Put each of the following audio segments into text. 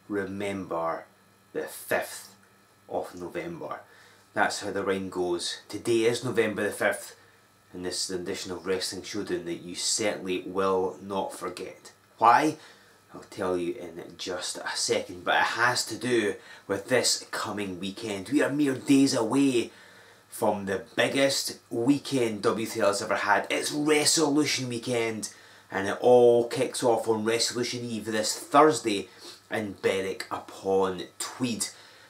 remember the 5th of November. That's how the rhyme goes. Today is November the 5th, and this is an edition of Wrestling Showdown that you certainly will not forget. Why? I'll tell you in just a second, but it has to do with this coming weekend. We are mere days away from the biggest weekend W3L has ever had. It's Wrestlution weekend, and it all kicks off on Wrestlution Eve this Thursday in Berwick upon Tweed.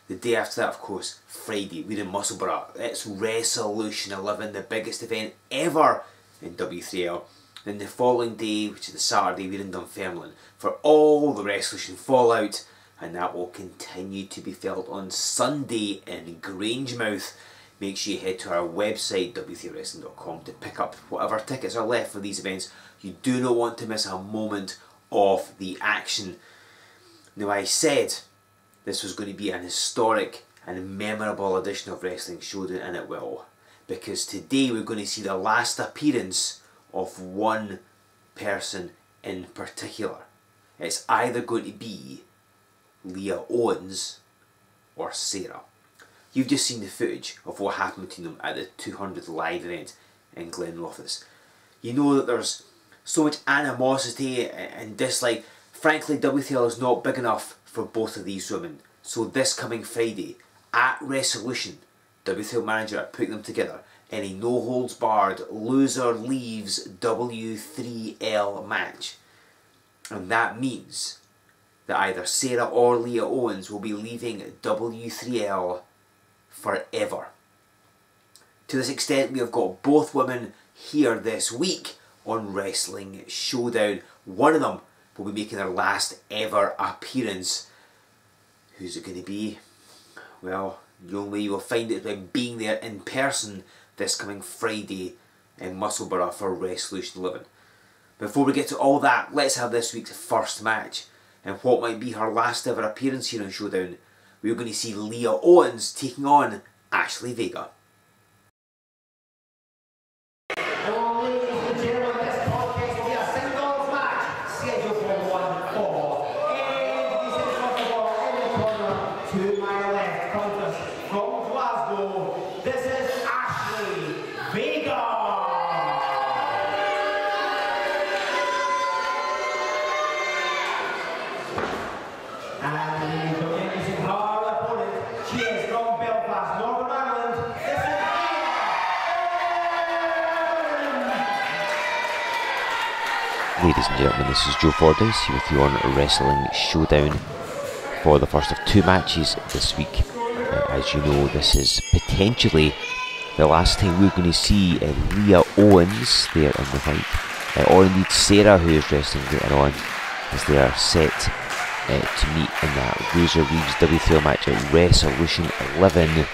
The day after that, of course, Friday, we're in Musselburgh. It's Wrestlution XI, the biggest event ever in W3L. Then the following day, which is the Saturday, we're in Dunfermline for all the Wrestlution fallout, and that will continue to be felt on Sunday in Grangemouth. Make sure you head to our website, W3Wrestling.com, to pick up whatever tickets are left for these events. You do not want to miss a moment of the action. Now, I said this was going to be an historic and memorable edition of Wrestling Showdown, and it will. Because today we're going to see the last appearance of one person in particular. It's either going to be Leah Owens or Sara. You've just seen the footage of what happened between them at the 200th live event in Glenrothes. You know that there's so much animosity and dislike. Frankly, W3L is not big enough for both of these women. So this coming Friday at Wrestlution, W3L manager are putting them together in a no-holds-barred, loser leaves W3L match. And that means that either Sara or Leah Owens will be leaving W3L forever. To this extent, we have got both women here this week on Wrestling Showdown. One of them will be making their last ever appearance. Who's it going to be? Well, the only way you will find it is by being there in person this coming Friday in Musselburgh for Wrestlution XI. Before we get to all that, let's have this week's first match, and what might be her last ever appearance here on Showdown. We're going to see Leah Owens taking on Ashley Vega. Ladies and gentlemen, this is Joe Fordyce here with you on Wrestling Showdown for the first of two matches this week. As you know, this is potentially the last time we're going to see Leah Owens there in the white, or indeed Sara, who is wrestling later on, as they are set to meet in that Loser Leaves W3L match at Wrestlution XI.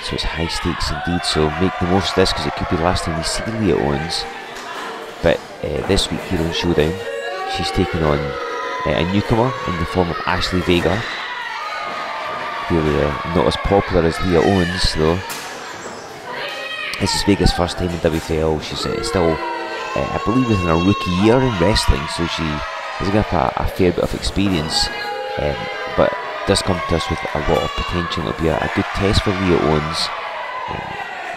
So it's high stakes indeed, so make the most of this because it could be the last time we see Leah Owens. But this week here on Showdown, she's taking on a newcomer in the form of Ashley Vega. Clearly not as popular as Leah Owens though. This is Vega's first time in W3L. She's still, I believe, within her rookie year in wrestling, so she has got a fair bit of experience, but does come to us with a lot of potential. It'll be a good test for Leah Owens.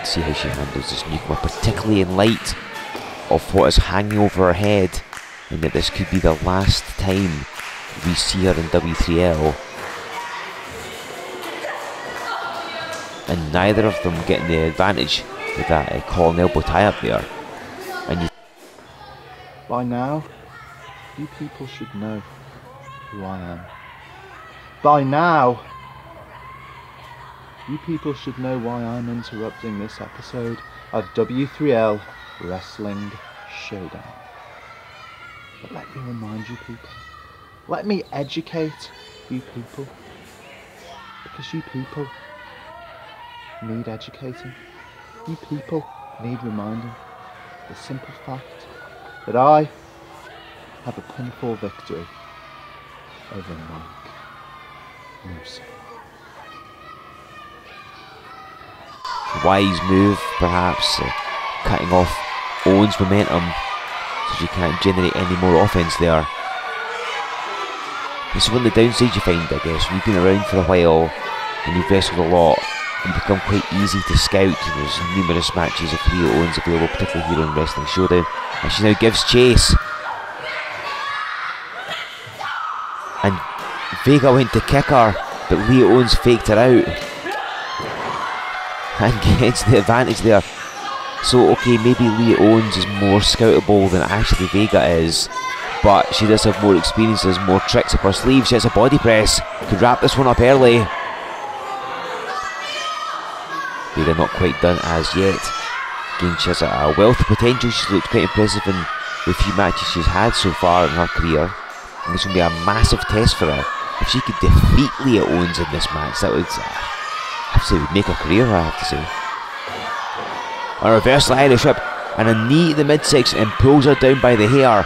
See how she handles this newcomer, particularly in light of what is hanging over her head, and that this could be the last time we see her in W3L, and neither of them getting the advantage with that collar and elbow tie up there. And by now, you people should know who I am. By now, you people should know why I'm interrupting this episode of W3L Wrestling Showdown. But let me remind you people, let me educate you people, because you people need educating. You people need reminding. The simple fact that I have a pinfall victory over Mike Mercer. Wise move, perhaps, cutting off Owens' momentum so she can't generate any more offense there. This is one of the downsides you find, I guess, when you've been around for a while and you've wrestled a lot. You become quite easy to scout. There's numerous matches of Leah Owens available, particularly here on Wrestling Showdown. And she now gives chase. And Vega went to kick her, but Leah Owens faked her out. And gets the advantage there. So, okay, maybe Leah Owens is more scoutable than actually Vega is. But she does have more experience, has more tricks up her sleeve. She has a body press. Could wrap this one up early. Vega not quite done as yet. Again, she has a wealth of potential. She's looked quite impressive in the few matches she's had so far in her career. And this will be a massive test for her. If she could defeat Leah Owens in this match, that would, I have to say, would make her career, I have to say. A reversal Irish whip and a knee in the midsection and pulls her down by the hair,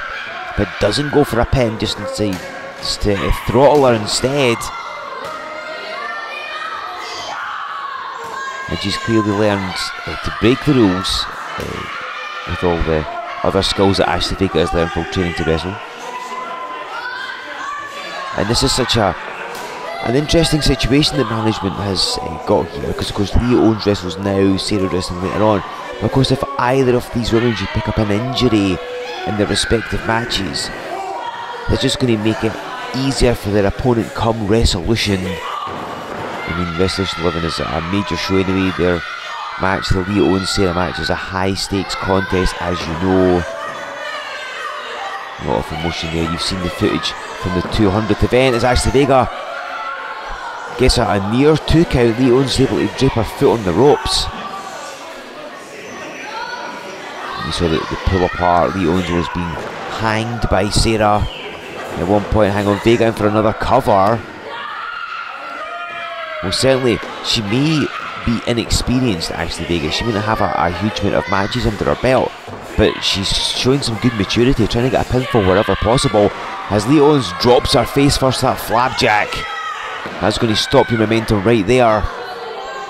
but doesn't go for a pin, just to throttle her instead. And she's clearly learned to break the rules with all the other skills that Ashley Vega has learned from training to wrestle. And this is such an interesting situation that management has got here, because of course Leah Owens wrestles now, Sara wrestling later on. But of course, if either of these women should pick up an injury in their respective matches, they're just going to make it easier for their opponent come Wrestlution. I mean, Wrestlution XI is a major show anyway. Their match, the Leah Owens Sara match, is a high stakes contest, as you know. A lot of emotion there. You've seen the footage from the 200th event as Ashley Vega gets a near 2 count. Leah Owens is able to drape her foot on the ropes. You saw the pull apart. Leah Owens was being hanged by Sara. At one point, hang on, Vega in for another cover. Well, certainly, she may be inexperienced, Ashley Vega. She may not have a huge amount of matches under her belt, but she's showing some good maturity, trying to get a pinfall wherever possible. As Leah Owens drops her face first, that flapjack. That's going to stop your momentum right there.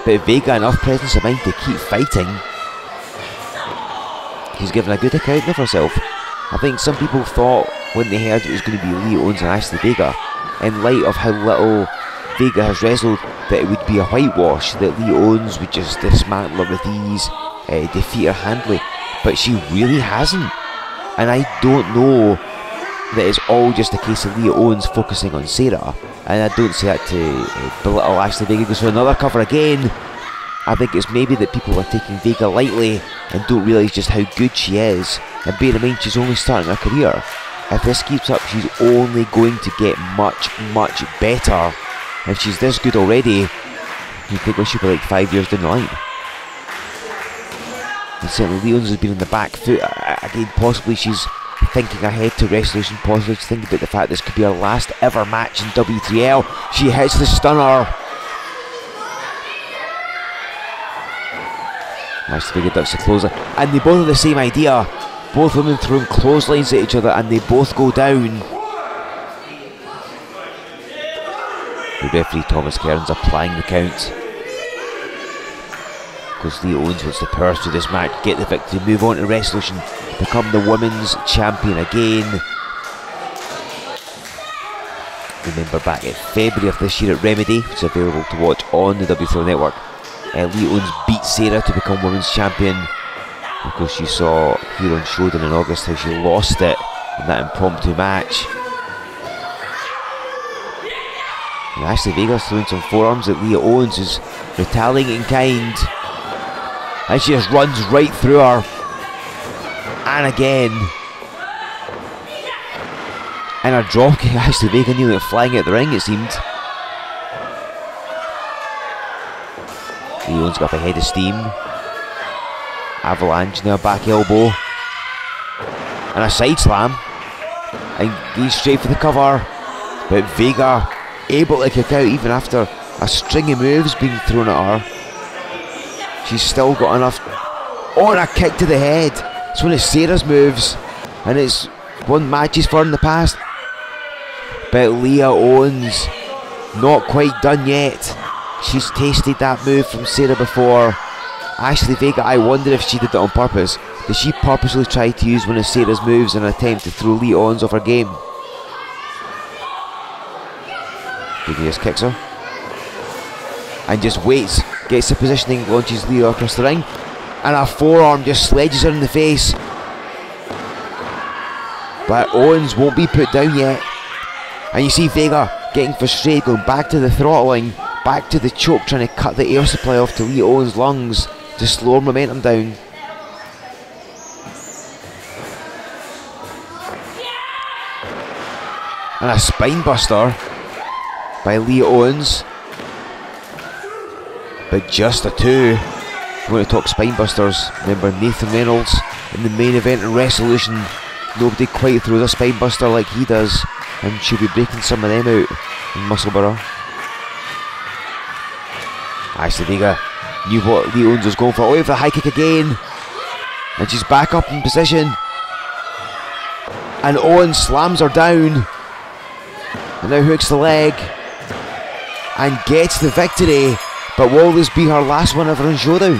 But Vega, enough presence of mind to keep fighting. She's given a good account of herself. I think some people thought when they heard it was going to be Leah Owens and Ashley Vega, in light of how little Vega has wrestled, that it would be a whitewash, that Leah Owens would just dismantle her with ease, defeat her handily. But she really hasn't. And I don't know that it's all just a case of Leah Owens focusing on Sara. And I don't say that to belittle Ashley Vega. Goes for another cover again. I think it's maybe that people are taking Vega lightly and don't realise just how good she is. And bear in mind, she's only starting her career. If this keeps up, she's only going to get much, much better. If she's this good already, you think she'll be like 5 years down the line. And certainly Leah Owens has been on the back foot. Again, possibly she's thinking ahead to Wrestlution, possibly she's thinking about the fact this could be her last ever match in W3L. She hits the stunner. Ashley Vega ducks the clothesline, and they both have the same idea. Both women throwing clotheslines at each other, and they both go down. The referee Thomas Kearns applying the count. Because Leah Owens wants to power through this match, get the victory, move on to Wrestlution, become the women's champion again. Remember back in February of this year at Remedy, which is available to watch on the W3L network, Leah Owens beat Sara to become women's champion. Of course, you saw here on Showdown in August how she lost it in that impromptu match. And Ashley Vega's throwing some forearms at Leah Owens, who's retaliating in kind. And she just runs right through her. And again. And her dropkick, Ashley Vega nearly flying out the ring, it seemed. Leah Owens got up a head of steam. Avalanche now, back elbow. And a side slam. And goes straight for the cover. But Vega able to kick out even after a string of moves being thrown at her. She's still got enough. Oh, and a kick to the head. It's one of Sara's moves, and it's one matches for in the past. But Leah Owens not quite done yet. She's tasted that move from Sara before. Ashley Vega, I wonder if she did it on purpose. Did she purposely try to use one of Sara's moves in an attempt to throw Leah Owens off her game? Vega just kicks her. And just waits, gets the positioning, launches Leah across the ring. And a forearm just sledges her in the face. But Owens won't be put down yet. And you see Vega getting frustrated, going back to the throttling, back to the choke, trying to cut the air supply off to Leah Owens' lungs to slow her momentum down. And a spine buster by Leah Owens. But just a 2. If you want to talk spine busters, remember Nathan Reynolds in the main event in Wrestlution. Nobody quite throws a spine buster like he does, and she'll be breaking some of them out in Musselburgh. Ashley Vega knew what Leah Owens was going for. Oh, for the high kick again. And she's back up in position. And Owens slams her down. And now hooks the leg. And gets the victory. But will this be her last one ever in Showdown?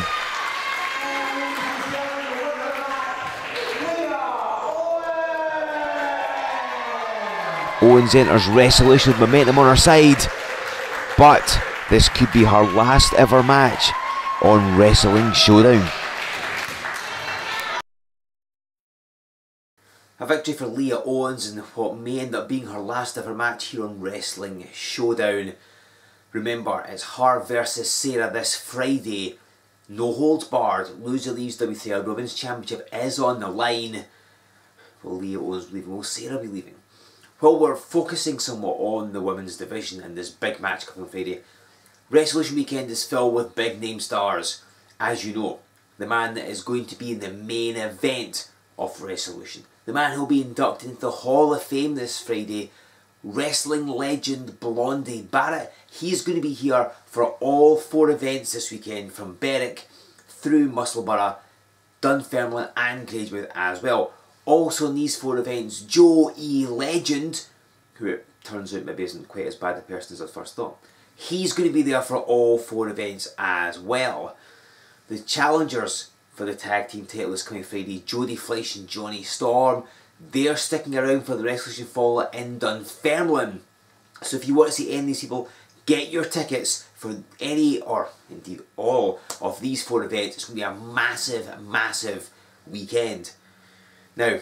Owens enters Wrestlution with momentum on her side, but this could be her last ever match on Wrestling Showdown. A victory for Leah Owens in what may end up being her last ever match here on Wrestling Showdown. Remember, it's her versus Sara this Friday. No holds barred. Loser leaves W3L. Women's Championship is on the line. Will Leah Owens be leaving? Will Sara be leaving? Well, we're focusing somewhat on the women's division in this big match coming Friday. Wrestlution Weekend is filled with big name stars. As you know, the man that is going to be in the main event of Wrestlution, the man who will be inducted into the Hall of Fame this Friday, wrestling legend Blondie Barrett. He's going to be here for all 4 events this weekend, from Berwick through Musselburgh, Dunfermline and Grangemouth as well. Also in these 4 events, Joe E. Legend, who it turns out maybe isn't quite as bad a person as I first thought, he's going to be there for all 4 events as well. The challengers for the tag team title this coming Friday, Jodie Fleisch and Johnny Storm, they're sticking around for the Wrestlution Fall in Dunfermline. So if you want to see any of these people, get your tickets for any, or indeed all, of these 4 events. It's going to be a massive, massive weekend. Now,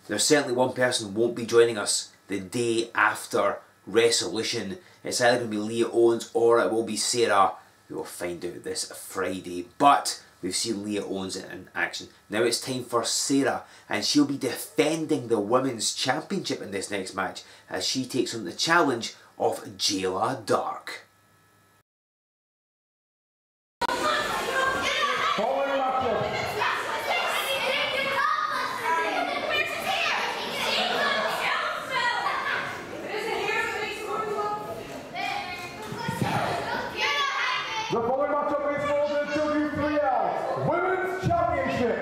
there's certainly one person who won't be joining us the day after Wrestlution. It's either going to be Leah Owens or it will be Sara. We will find out this Friday. But we've seen Leah Owens in action. Now it's time for Sara, and she'll be defending the Women's Championship in this next match as she takes on the challenge of Jayla Dark. The following matchup is for the W3L Women's Championship.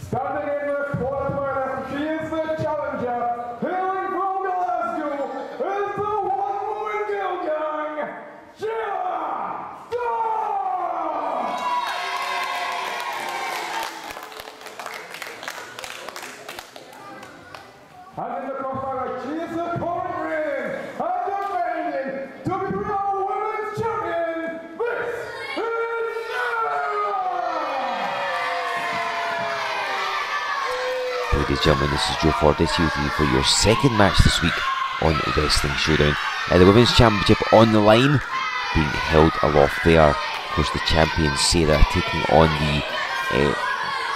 Standing in the quarterfinals, she is the challenger. Hailing from Glasgow is the one-woman girl gang, Jayla Dark! And in the quarterfinals, she is the current reigning and defending W3L Women's Champion. Ladies and gentlemen, this is Joe Fordyce here with you for your second match this week on Wrestling Showdown. The Women's Championship on the line, being held aloft there. Of course, the champion Sara taking on the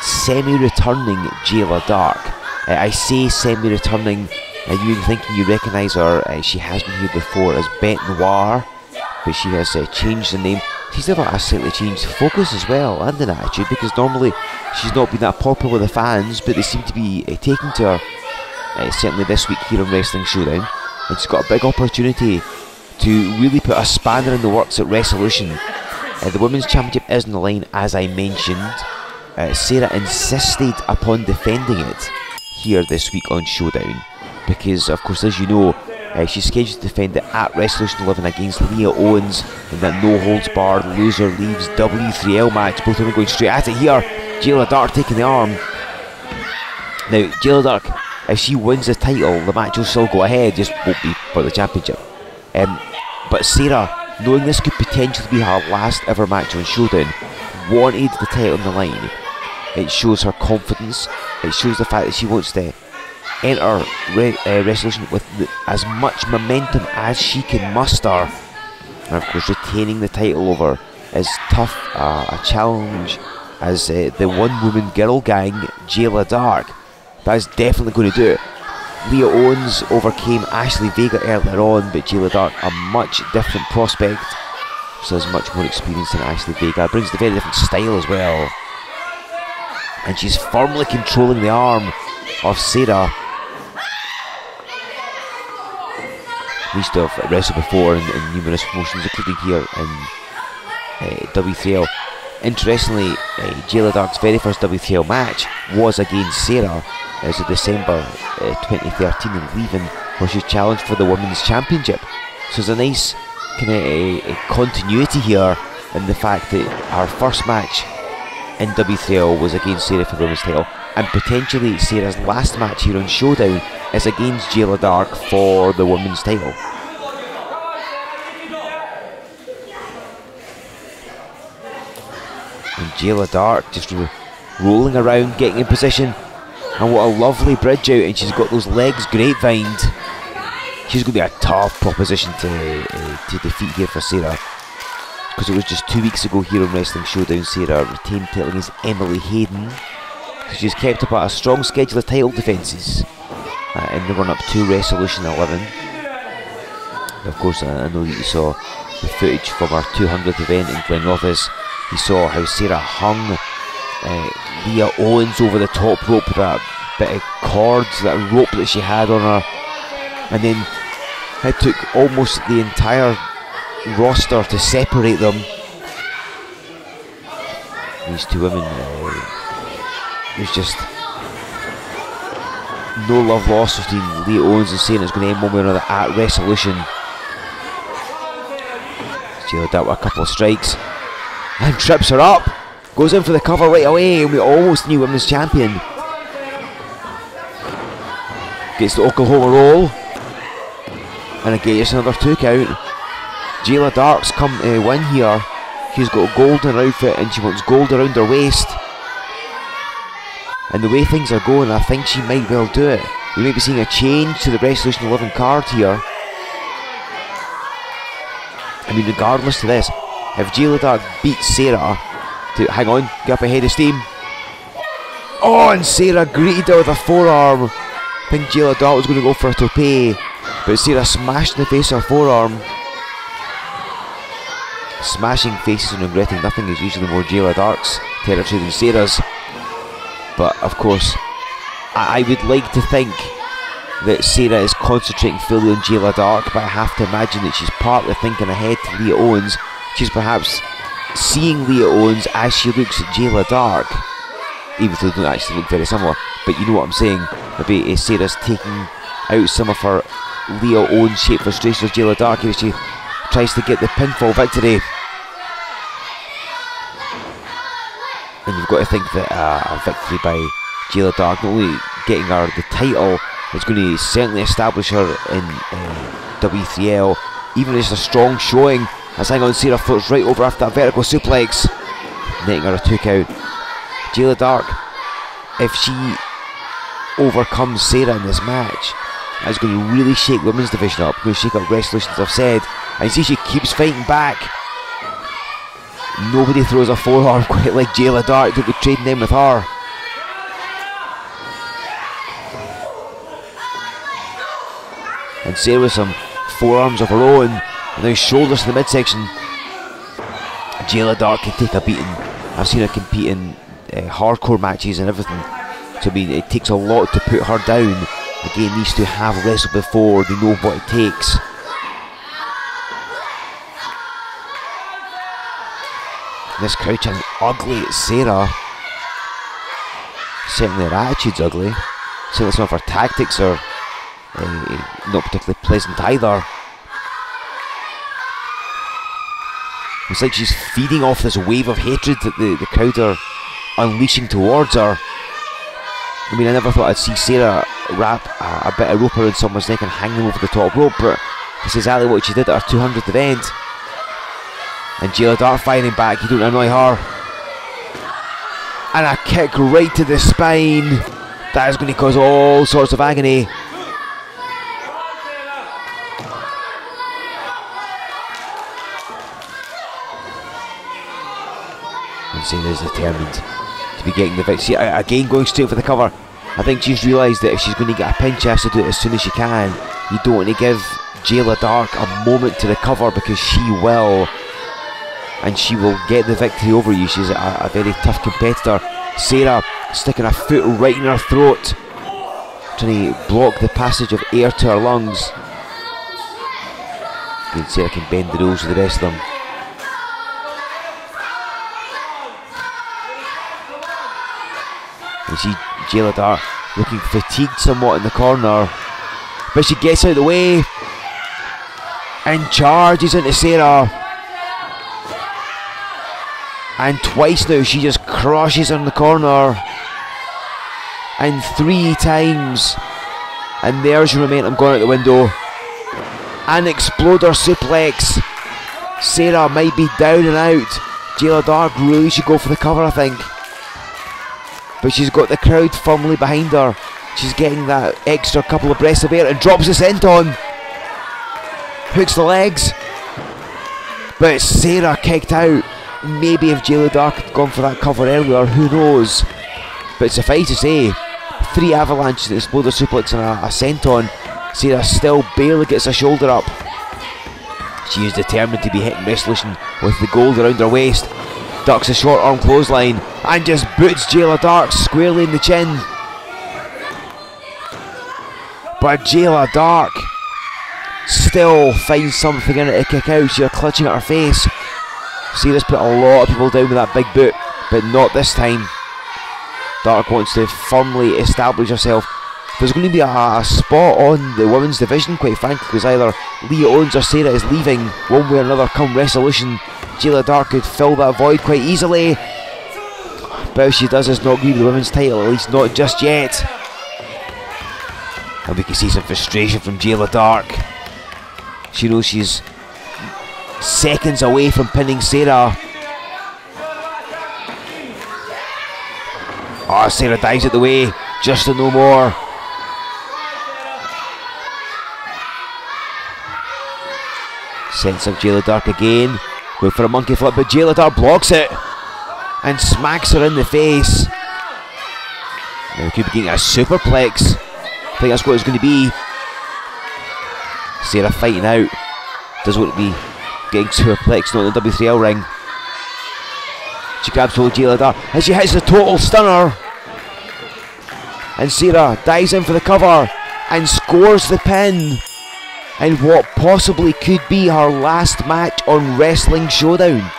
semi-returning Jayla Dark. I say semi-returning, you thinking you recognise her. She has been here before as Bête Noire, but she has changed the name. She's never a slightly changed focus as well, and an attitude, because normally she's not been that popular with the fans, but they seem to be taking to her, certainly this week here on Wrestling Showdown. And she's got a big opportunity to really put a spanner in the works at Wrestlution. The Women's Championship is on the line, as I mentioned. Sara insisted upon defending it here this week on Showdown, because of course, as you know, she's scheduled to defend it at Wrestlution 11 against Leah Owens in that no holds barred loser leaves W3L match. Both women going straight at it here. Jayla Dark taking the arm. Now Jayla Dark, if she wins the title, the match will still go ahead, just won't be for the championship. But Sara, knowing this could potentially be her last ever match on Showdown, wanted the title on the line. It shows her confidence. It shows the fact that she wants to enter Wrestlution with as much momentum as she can muster. And of course, retaining the title over as tough a challenge as the one-woman girl gang, Jayla Dark. That's definitely going to do it. Leah Owens overcame Ashley Vega earlier on, but Jayla Dark, a much different prospect. She has much more experience than Ashley Vega. Brings a very different style as well. And she's firmly controlling the arm of Sara. We used to have wrestled before in numerous promotions, including here in W3L. Interestingly, Jayla Dark's very first W3L match was against Sara. It was in December 2013 in Leven, where she challenged for the Women's Championship. So there's a nice kind of continuity here in the fact that our first match in W3L was against Sara for the Women's title, and potentially Sara's last match here on Showdown is against Jayla Dark for the Women's title. And Jayla Dark just rolling around, getting in position. And what a lovely bridge out, and she's got those legs grapevined. She's going to be a tough proposition to defeat here for Sara, because it was just 2 weeks ago here on Wrestling Showdown Sara retained title against Emily Hayden. So she's kept up a strong schedule of title defences in the run-up to Wrestlution XI. And of course, I know that you saw the footage from our 200th event in Glenrothes. You saw how Sara hung Leah Owens over the top rope with that bit of cord, that rope that she had on her, and then it took almost the entire roster to separate them. These two women, there's just no love lost between Leah Owens and Sara. It's going to end one way or another at Wrestlution. Jayla Dark with a couple of strikes and trips her up. Goes in for the cover right away, and we almost knew Women's Champion. Gets the Oklahoma roll, and again it's another 2 count. Jayla Dark's come to win here. She's got a gold in her outfit, and she wants gold around her waist. And the way things are going, I think she might well do it. We may be seeing a change to the Wrestlution XI card here. I mean, regardless to this, if Jayla Dark beats Sara, hang on, get up ahead of steam. Oh, and Sara greeted her with a forearm. I think Jayla Dark was going to go for a tope, but Sara smashed in the face of her forearm. Smashing faces and regretting nothing is usually more Jayla Dark's territory than Sara's. But of course, I would like to think that Sara is concentrating fully on Jayla Dark, but I have to imagine that she's partly thinking ahead to Leah Owens. She's perhaps seeing Leah Owens as she looks at Jayla Dark, even though they don't actually look very similar, but you know what I'm saying. Maybe Sara's taking out some of her Leah Owens shaped frustrations with Jayla Dark as she tries to get the pinfall victory. And you've got to think that a victory by Jayla Dark, not only getting her the title, is going to certainly establish her in W3L, even as a strong showing. As hang on, Sara floats right over after that vertical suplex, netting her a 2 count. Jayla Dark, if she overcomes Sara in this match, that's going to really shake women's division up, going to shake up Wrestlution, as I've said. And you see she keeps fighting back. Nobody throws a forearm quite like Jayla Dark. Don't be trading them with her. And Sara with some forearms of her own, and now shoulders to the midsection. Jayla Dark can take a beating. I've seen her compete in hardcore matches and everything, so I mean it takes a lot to put her down. Again, these two have wrestled before, they know what it takes. This crowd chanting ugly at Sara. Certainly her attitude's ugly. Certainly some of her tactics are not particularly pleasant either. It's like she's feeding off this wave of hatred that the crowd are unleashing towards her. I mean, I never thought I'd see Sara wrap a bit of rope around someone's neck and hang them over the top rope, but This is exactly what she did at her 200th event. And Jayla Dark firing back, you don't annoy her. And a kick right to the spine. That is going to cause all sorts of agony. And Sara's determined to be getting the victory. Again going straight for the cover. I think she's realised that if she's going to get a pin, she has to do it as soon as she can. You don't want to give Jayla Dark a moment to recover, because she will. And she will get the victory over you. She's a very tough competitor. Sara sticking a foot right in her throat, trying to block the passage of air to her lungs. Again, Sara can bend the rules with the rest of them. You see Jayla Dark looking fatigued somewhat in the corner, but she gets out of the way and charges into Sara. And twice now she just crushes her in the corner, and 3 times, and there's your momentum going out the window. An exploder suplex. Sara might be down and out. Jayla Dark really should go for the cover, I think. But she's got the crowd firmly behind her. She's getting that extra couple of breaths of air and drops the senton. Hooks the legs. But Sara kicked out. Maybe if Jayla Dark had gone for that cover earlier, who knows. But suffice to say, 3 avalanches, an exploder suplex and a senton. Sara still barely gets her shoulder up. She is determined to be hitting Wrestlution with the gold around her waist. Ducks a short arm clothesline and just boots Jayla Dark squarely in the chin. But Jayla Dark still finds something in it to kick out. She's clutching at her face. Sara's put a lot of people down with that big boot, but not this time. Dark wants to firmly establish herself. There's going to be a spot on the women's division, quite frankly, because either Leah Owens or Sara is leaving one way or another come Wrestlution. Jayla Dark could fill that void quite easily, but if she does, it's not going to be the women's title, at least not just yet. And we can see some frustration from Jayla Dark. She knows she's seconds away from pinning Sara. Oh, Sara dives out the way just to know more. Sets up Jayla Dark again, going for a monkey flip, but Jayla Dark blocks it and smacks her in the face. Now we could be getting a superplex. I think that's what it's going to be. Sara fighting out. Does want to be getting superplex, not in the W3L ring. She grabs hold of Jayla Dark and she hits the total stunner. And Sara dives in for the cover and scores the pin in what possibly could be her last match on Wrestling Showdown.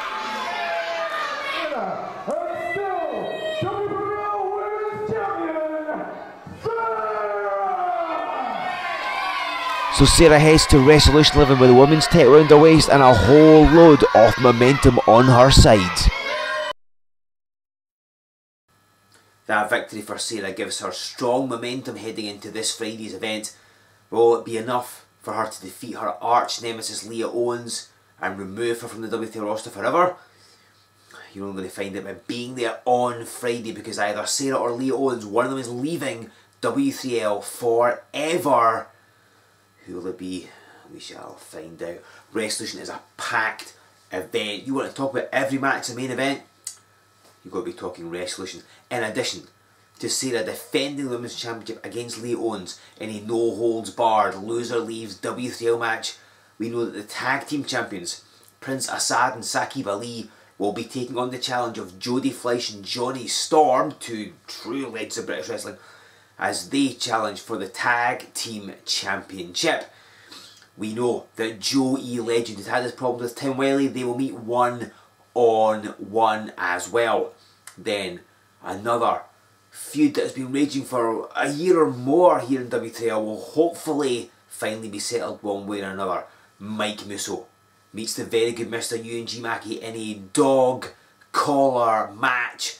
So Sara heads to Wrestlution XI with the women's title around her waist and a whole load of momentum on her side. That victory for Sara gives her strong momentum heading into this Friday's event. Will it be enough for her to defeat her arch nemesis Leah Owens and remove her from the W3L roster forever? You're only going to find out by being there on Friday, because either Sara or Leah Owens, one of them is leaving W3L forever. Who will it be? We shall find out. Wrestlution is a packed event. You want to talk about every match, the main event? You've got to be talking Wrestlution. In addition to Sara defending the Women's Championship against Leah Owens in a no-holds-barred loser leaves W3L match, we know that the tag team champions, Prince Assad and Saqib Ali, will be taking on the challenge of Jody Fleisch and Johnny Storm, two true legends of British wrestling, as they challenge for the tag team championship. We know that Joe E. Legend has had his problems with Tim Wiley. They will meet one-on-one as well. Then another feud that has been raging for a year or more here in W3L will hopefully finally be settled one way or another. Mike Musso meets the very good Mr. UNG Mackie in a dog collar match.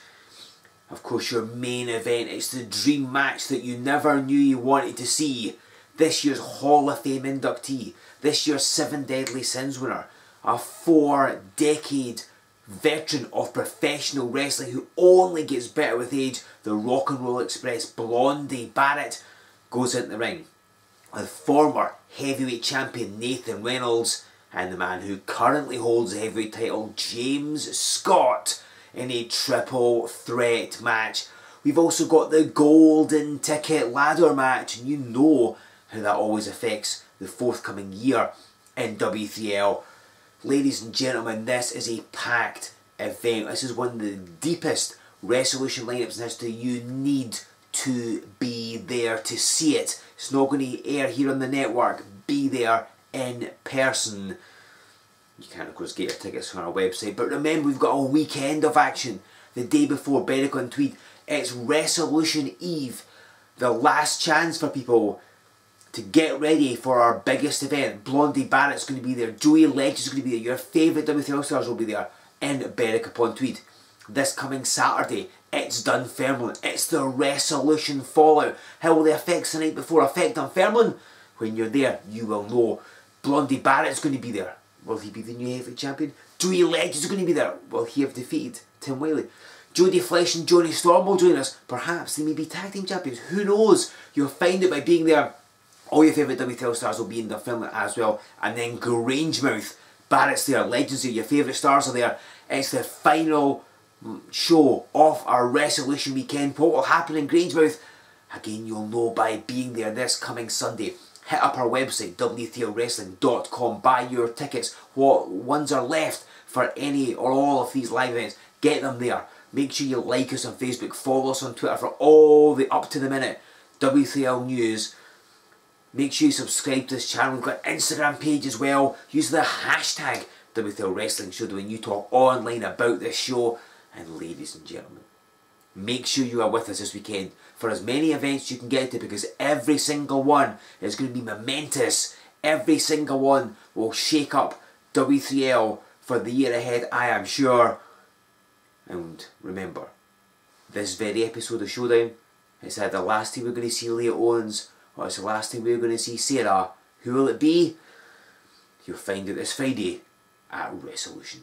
Of course, your main event, it's the dream match that you never knew you wanted to see. this year's Hall of Fame inductee, this year's 7 Deadly Sins winner, a 4-decade veteran of professional wrestling who only gets better with age, the Rock and Roll Express Blondie Barrett, goes into the ring with former heavyweight champion Nathan Reynolds and the man who currently holds the heavyweight title, James Scott, in a triple threat match. We've also got the golden ticket ladder match, and you know how that always affects the forthcoming year in W3L. Ladies and gentlemen, this is a packed event. This is one of the deepest Wrestlution lineups in history. You need to be there to see it. It's not going to air here on the network. Be there in person. You can of course get your tickets on our website, but remember we've got a weekend of action. The day before Berwick on Tweed, it's Wrestlution Eve. The last chance for people to get ready for our biggest event. Blondie Barrett's going to be there, Joey Legend's going to be there, your favourite W3L stars will be there in Berwick upon Tweed. This coming Saturday, it's Dunfermline. It's the Wrestlution Fallout. How will the effects the night before affect Dunfermline? When you're there, you will know. Blondie Barrett's going to be there. Will he be the new heavyweight champion? Joey Legend's going to be there. Will he have defeated Tim Wiley? Jody Flesh and Johnny Storm will join us. Perhaps they may be tag team champions. Who knows? You'll find it by being there. All your favourite W3L stars will be in Dunfermline as well. And then Grangemouth, Barrett's there, Legends there, your favourite stars are there. It's the final show of our Wrestlution weekend. What will happen in Grangemouth? Again, you'll know by being there this coming Sunday. Hit up our website, W3LWrestling.com. Buy your tickets. What ones are left for any or all of these live events? Get them there. Make sure you like us on Facebook. Follow us on Twitter for all the up-to-the-minute W3L news. Make sure you subscribe to this channel. We've got an Instagram page as well. Use the hashtag W3L Wrestling Show when you talk online about this show. And ladies and gentlemen, make sure you are with us this weekend for as many events you can get to, because every single one is going to be momentous. Every single one will shake up W3L for the year ahead, I am sure. And remember, this very episode of Showdown, it's either the last time we're going to see Leah Owens or it's the last time we're going to see Sara. Who will it be? You'll find out this Friday at Wrestlution.